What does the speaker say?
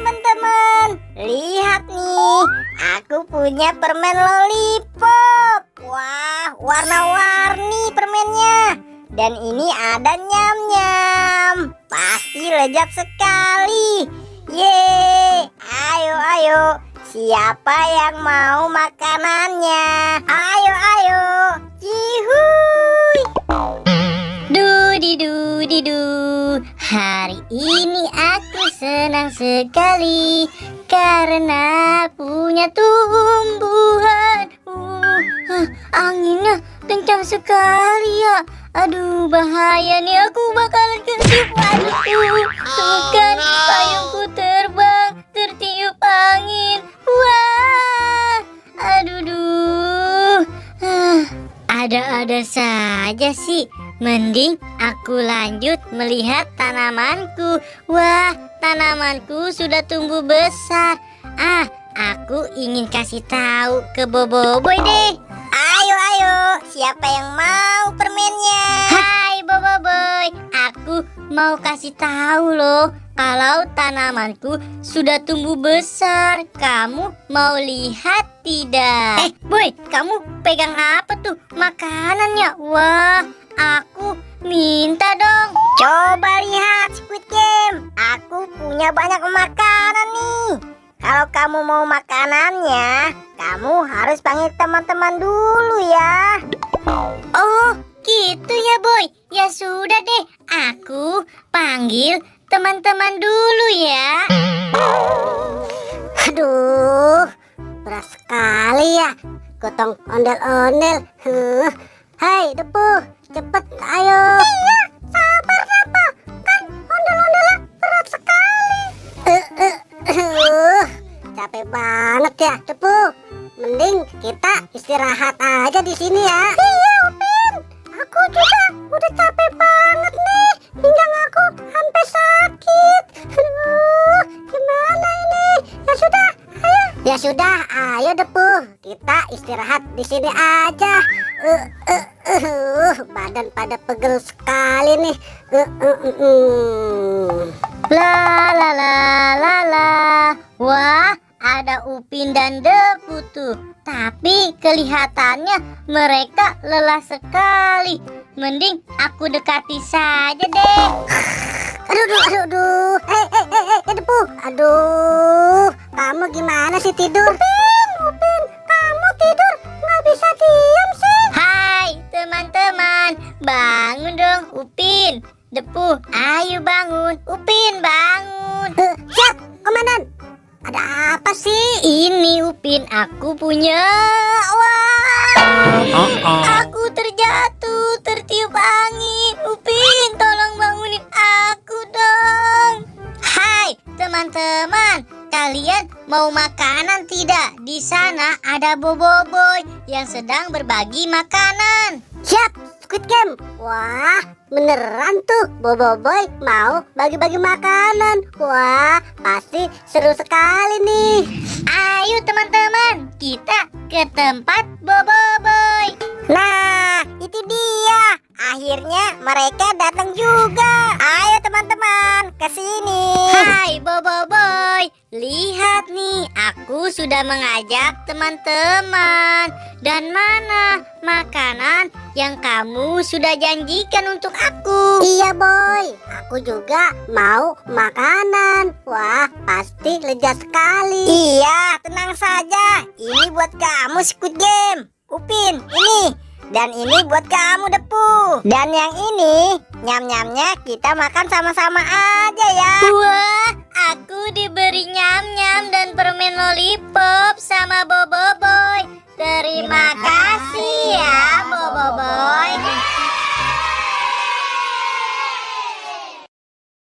teman-teman, lihat nih, aku punya permen lollipop. Wah, warna-warni permennya. Dan ini ada nyam-nyam. Pasti lezat sekali. Yeay, ayo. Siapa yang mau makanannya? Ayo. Cihuy. Dudidu, hari ini aku senang sekali karena punya tumbuhan. Anginnya kencang sekali ya. Aduh, bahaya nih, aku bakalan ketiup. Aduh, tuh kan payungku terbang, tertiup angin. Wah, aduh. Ada-ada saja sih. Mending aku lanjut melihat tanamanku. Wah, tanamanku sudah tumbuh besar. Aku ingin kasih tahu ke Boboiboy deh. Ayo, siapa yang mau permennya? Hai Boboiboy, aku mau kasih tahu loh kalau tanamanku sudah tumbuh besar. Kamu mau lihat tidak? Boy, kamu pegang apa tuh? Makanannya? Wah, aku minta dong. Coba lihat Squid Game. Aku punya banyak makanan nih. Kalau kamu mau makanannya, kamu harus panggil teman-teman dulu ya. Oh, gitu ya Boy. Ya sudah deh, aku panggil teman-teman dulu ya. Aduh, berat sekali ya. Gotong ondel-ondel. Hai Depu, cepet ayo. Iya, sabar. Kan ondel-ondelnya berat sekali. Capek banget ya Depu. Mending kita istirahat aja di sini ya. Iya Upin, aku juga udah capek banget nih. Pinggang aku sampai sakit. Aduh, gimana ini? Ya sudah, ayo Depu. Kita istirahat di sini aja. Badan pada pegel sekali nih. La. Wah, ada Upin dan Depu tuh. Tapi kelihatannya mereka lelah sekali. Mending aku dekati saja deh. Aduh. Depu. Aduh, kamu gimana sih tidur? Upin, kamu tidur nggak bisa diam sih. Hai teman-teman, bangun dong Upin, Depu, ayo bangun. Upin bangun. Siap, komandan. Ada apa sih? Ini Upin, aku punya. Wah, aku terjatuh, tertiup angin. Upin, tolong bangunin aku dong. Hai teman-teman, kalian mau makanan tidak? Di sana ada Boboiboy yang sedang berbagi makanan. Siap, Squid Game. Wah, beneran tuh Boboiboy mau bagi-bagi makanan. Wah, pasti seru sekali nih. Ayo teman-teman, kita ke tempat Boboiboy. Nah, itu dia. Akhirnya mereka datang juga. Ayo teman-teman, ke sini. Hai Boboiboy, lihat nih, aku sudah mengajak teman-teman. Dan mana makanan yang kamu sudah janjikan untuk aku? Iya Boy, aku juga mau makanan. Wah, pasti lezat sekali. Iya, tenang saja. Ini buat kamu Squid Game. Upin, ini. Dan ini buat kamu Depu. Dan yang ini nyam-nyamnya kita makan sama-sama aja ya. Wah, aku diberi nyam-nyam dan permen lollipop sama Boboiboy.